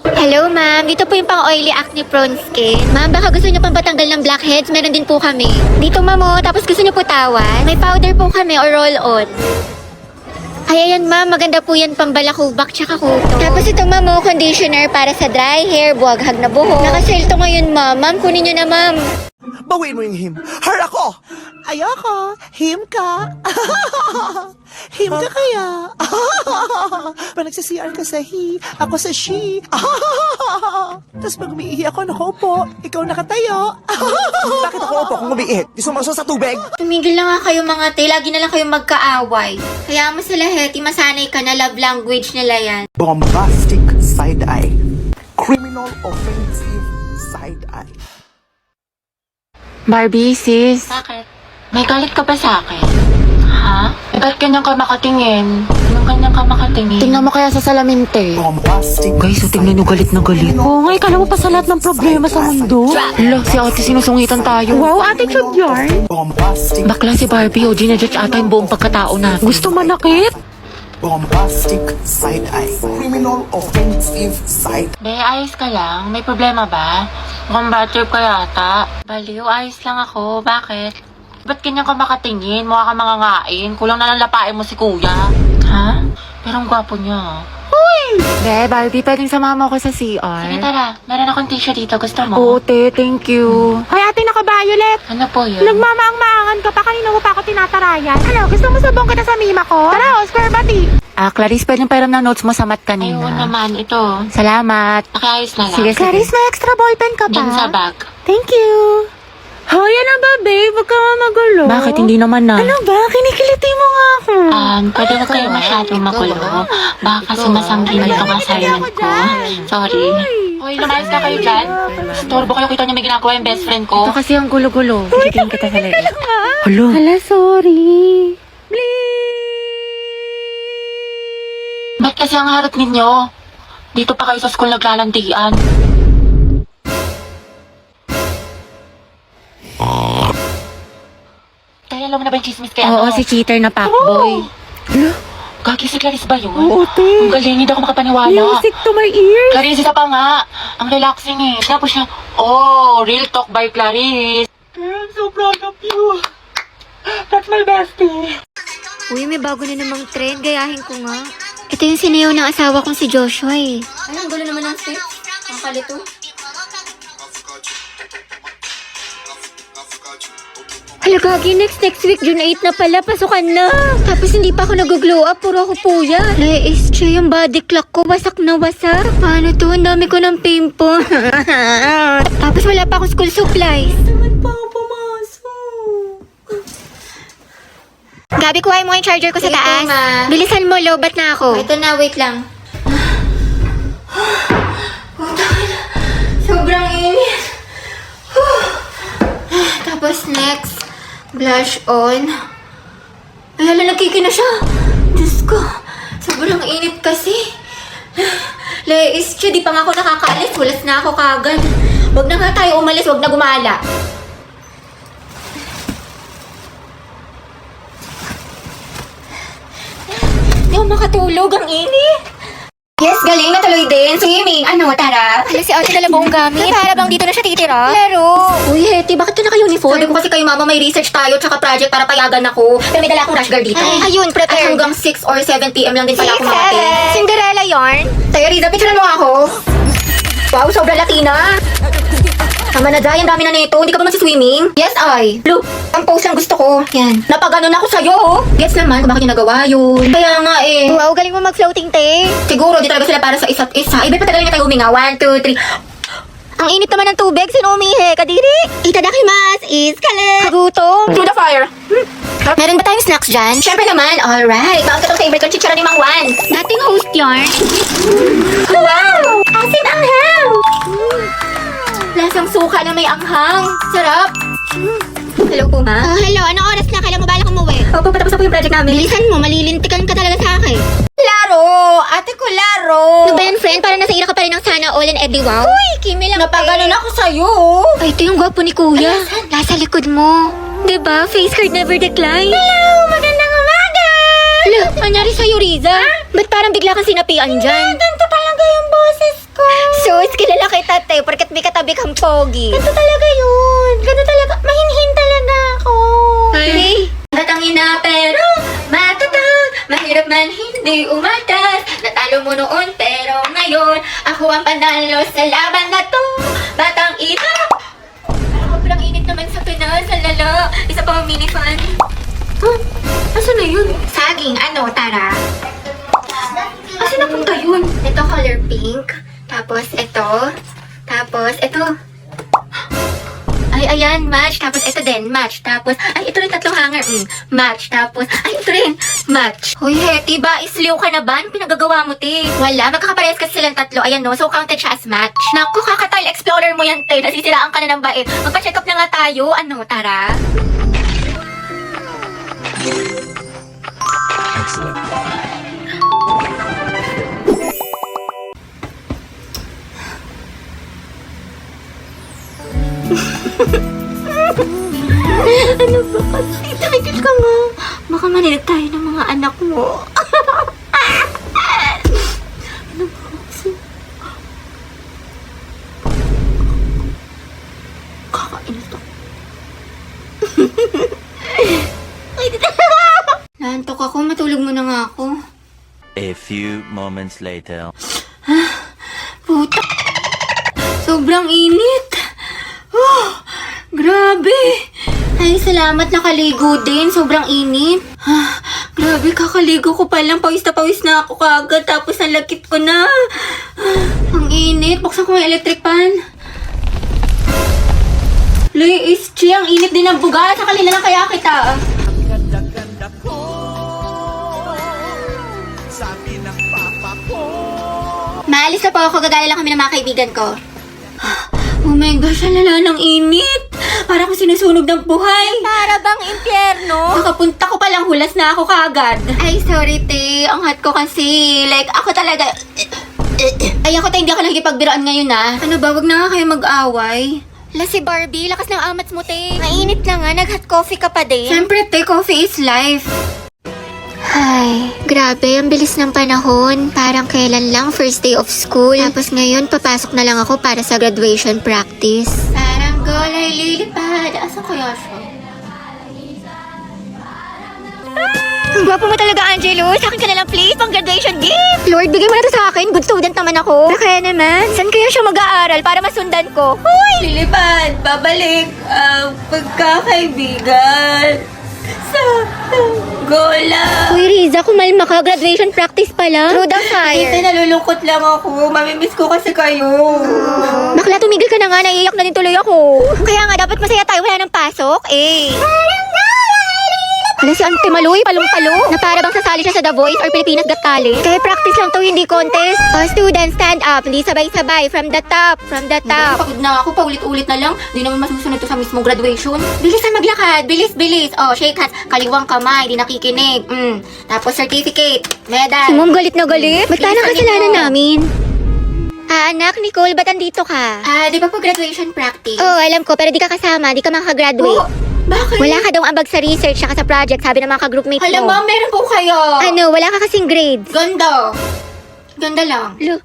Hello, ma'am. Dito po yung pang-oily acne prone skin. Ma'am, baka gusto niyo pang patanggal ng blackheads? Meron din po kami. Dito, ma'am, oh. Tapos gusto niyo po tawan? May powder po kami or roll-on. Ay, ayan, ma'am. Maganda po yan pambalakubak tsaka kuto. Tapos ito, ma'am, oh, conditioner para sa dry hair, buwaghag na buhok. Naka-sale to ngayon, ma'am. Ma'am, kunin niyo na, ma'am. Bawiin mo yung him. Har ako! Ayoko! Him ka! Him ka kaya? Pag nagsa-CR ka sa he, ako sa she. Tapos pag umiihi ako, nakaupo, ikaw nakatayo. Bakit ako upo kung umiihi? Di sumaso sa tubig? Tumigil na nga kayo mga te. Lagi na lang kayong magkaaway. Kaya mo sila, Hetty, masanay ka na love language nila yan. Bombastic side eye. Criminal offensive side eye. Barbie, sis. Bakit? May galit ka ba sa akin? Ha? Eh, ba't ganyan ka makatingin? Anong ganyan ka makatingin? Tingnan mo kaya sa salamin, te. Bombastic. Guys, so tingnan nyo galit na galit. Oo nga, ikala mo pa sa lahat ng problema sa mundo. Hala, si ate sinusungitan tayo. Wow, attitude yarn. Bombastic. Bakla si Barbie, o ginajudge ata yung buong pagkatao natin. Gusto manakit? Bombastic side eye. Criminal offensive side. Be, ayos ka lang? May problema ba? Mukhang bad trip ka yata. Baliw, ayos lang ako. Bakit? Ba't ganyan ka makatingin? Mukha ka mangangain. Kulang na lang lapain mo si kuya. Ha? Pero ang gwapo niya. Uy! Be, Barbie, pwedeng samahan mo ako sa CR? Sige, tara. Meron akong tissue dito. Gusto mo? Oo, te. Thank you. Hoy, ate, naka-violet. Ano po yun? Nagmamaang-maangan ka pa. Kanina mo pa ako tinatarayan. Ano, gusto mo sabong kita sa mima ko? Tara, Oscar Bati. Clarice, pwedeng pairam ng notes mo sa mat kanina. Ayun naman, ito. Salamat. Nakiayos na lang. Sige, sige. Clarice, may extra ballpen ka ba? Diyan sa bag. Thank you. Hoy, ano ba, babe? Huwag ka magulo. Bakit hindi naman na? Ano ba? Kinikiliti mo nga ako. Pwede ko kayo masyadong magulo. Baka kasi masangkin na itong assignment ko. Sorry. Hoy, lumayas na kayo dyan. Storbo kayo, kita niyo may ginagawa yung best friend ko. Ito kasi ang gulo-gulo. Titingin kita sa leeg. Hulo. Hala, sorry. Ba't kasi ang harap ninyo? Dito pa kayo sa school naglalandian. Kaya alam mo na ba yung chismis kaya Oo, si cheater na fuckboy. Gagi si Clarice ba yun? Oo, te. Ang galing, hindi ako makapaniwala. Music to my ears. Clarice, isa pa nga. Ang relaxing eh. Tapos siya, oh, real talk by Clarice. I'm so proud of you. That's my bestie. Uy, may bago na namang trend. Gayahin ko nga. Ito yung sinayaw ng asawa kong si Joshua eh. Ay, ang gulo naman ng steps. Ang kalito. Hala, Gagi, next week, June 8 na pala, pasukan na. Tapos hindi pa ako nag-glow up, puro ako puya. Nais siya yung body clock ko, wasak na wasak. Paano to? Ang dami ko ng pimple. Tapos wala pa akong school supplies. Naman pa ako pumasok. Gabi, kuhain mo yung charger ko sa Sige po, taas. ma. Bilisan mo, lobat na ako. Ito na, wait lang. Sobrang init. Tapos next, blush on. Ay, hala, nagkikina siya. Diyos ko, sobrang init kasi. Leis siya, di pa nga ako nakakaalis. Walas na ako kagad. Wag na nga tayo umalis, wag na gumala. Di ako makatulog, ang init. Yes, galing na tuloy din. Swimming. Ano, tara. Hala, si ate dala buong gamit. Para bang dito na siya titira? Laro. Uy, Hetty, bakit ka naka-uniform? Sabi ko kasi kayo, mama, may research tayo tsaka project para payagan ako. Pero may dala akong rash guard dito. Ayun, At prepare. hanggang 6 or 7 p.m. lang din pala ako makating. Cinderella yarn. Tayo, Riza, picture mo ako. Wow, sobra Latina. Tama na, Jai. Ang dami na nito. Hindi ka ba magsi-swimming? Yes, I. Look, ang pose lang gusto ko. Yan. Napaganon ako sa'yo, oh. Gets naman kung bakit yung nagawa yun. Kaya nga eh. Wow, galing mo mag-floating, te. Siguro, di talaga sila para sa isa't isa. Iba pa talaga niya tayo huminga. 1, 2, 3. Ang init naman ng tubig. Sino umihi? Kadiri? Itadakimasu is kale. Kagutom. To the fire. Meron ba tayong snacks dyan? Siyempre naman. Alright. Bakit ka itong favorite kong chichara ni Mang Juan? Dating host yarn. Wow! Asin anghang! Lasang suka na may anghang. Sarap. Hello po, ma. Hello, anong oras na? Kailan mo balak umuwi? Opo, patapos na po yung project namin. Bilisan mo, malilintikan ka talaga sa akin. Laro! Ate ko, laro! Ano ba yan, friend? Para nasa ira ka pa rin ng sana all and every wow? Uy, Kimi lang. Napaganon ako sa'yo. Ay, ito yung gwapo ni kuya. Nasa likod mo. Diba? Face card never decline. Hello! Magandang umaga! Hala, nangyari sa'yo, Riza? Ba't parang bigla kang sinapian dyan? Sus, kilala kita, te, porket may katabi kang pogi. Ganito talaga yun. Ganito talaga. Mahinhin talaga ako. Hey, natangin na pero matatag. Mahirap man hindi umatas. Natalo mo noon pero ngayon ako ang panalo sa laban na to. Batang ina. Sobrang init naman sa Pinas. Ang lala. Isa pa ang mini fan. Huh? Asan na yun? Saging. Ano, Tara? Asan napunta yun? Ito color pink. Tapos ito. Tapos ito. Ay, ayan, match. Tapos ito din, match. Tapos, ay, ito rin tatlong hanger. Match. Tapos, ay, ito rin, match. Hoy, Hetty ba? Isliw ka na ba? Ano pinagagawa mo, te? Wala, magkakaparehas kasi silang tatlo. Ayan, no? So, counted siya as match. Naku, kakatile explorer mo yan, te. Nasisiraan ka na ng bait. Magpa-check up na nga tayo. Ano, Tara? Excellent. Ano ba kasi? Tumigil ka nga. Baka manilig tayo ng mga anak mo. Ano ba kasi? Kakainis ako. Naantok ako. Matulog mo na nga ako. A few moments later. Puta. Sobrang init. Oh, grabe. Ay, salamat nakaligo din. Sobrang init. Grabe, kakaligo ko pa lang. Pawis na ako kagad. Tapos nalagkit ko na. Ang init. Buksan ko yung electric fan. Luis, Chi, ang init din ng buga. Sa kanila na kaya kita. Ganda-ganda ko. Sabi ng papa ko. Maalis na po ako. Gagala lang kami ng mga kaibigan ko. Oh my gosh, ang lala ng init. Para akong sinusunog ng buhay. Para bang impyerno? Nakapunta ko palang hulas na ako kaagad. Ay, sorry, te. Ang hot ko kasi. Like, ako talaga... Ay, ako tayo hindi ako nakikipagbiroan ngayon, Ano ba? Wag na nga kayo mag-away. Si Barbie, lakas ng amats mo, te. Mainit na nga. Nag-hot coffee ka pa din. Siyempre, te. Coffee is life. Ay, grabe, ang bilis ng panahon. Parang kailan lang, first day of school. Tapos ngayon, papasok na lang ako para sa graduation practice. Parang golay lilipad. Asan kaya siya? Ang gwapo mo talaga, Angelo. Sa akin ka na lang, please, pang graduation gift. Lord, bigay mo na to sa akin. Good student naman ako. Kaya naman, saan kaya siya mag-aaral para masundan ko? Hoy! Lilipad, babalik ang pagkakaibigan sa Gola. Uy, Riza, kumalma ka. Graduation practice pala. Through the fire. Kasi nalulungkot lang ako. Mamimiss ko kasi kayo. Bakla, tumigil ka na nga. Naiiyak na din tuloy ako. Kaya nga, dapat masaya tayo. Wala ng pasok. Ano si Ante Maloy? Palong-palo? Na para bang sasali siya sa The Voice or Pilipinas Got Talent? Kaya practice lang to, hindi contest. Students, stand up. Hindi sabay-sabay. From the top. From the top. Pagod na ako. Paulit-ulit na lang. Di naman masusunod to sa mismong graduation. Bilisan maglakad. Bilis-bilis. Oh, shake hands. Kaliwang kamay. Di nakikinig. Tapos certificate. Medal. Si Mom galit na galit? Ba't parang kasalanan namin? Anak, Nicole, ba't andito ka? Di ba po graduation practice? Oo, alam ko, pero di ka kasama, di ka makakagraduate. Bakit? Wala ka daw ambag sa research saka sa project, sabi ng mga ka-groupmates Alam mo. mo, meron po kayo. Ano, wala ka kasing grades. Ganda. Ganda lang. Lo,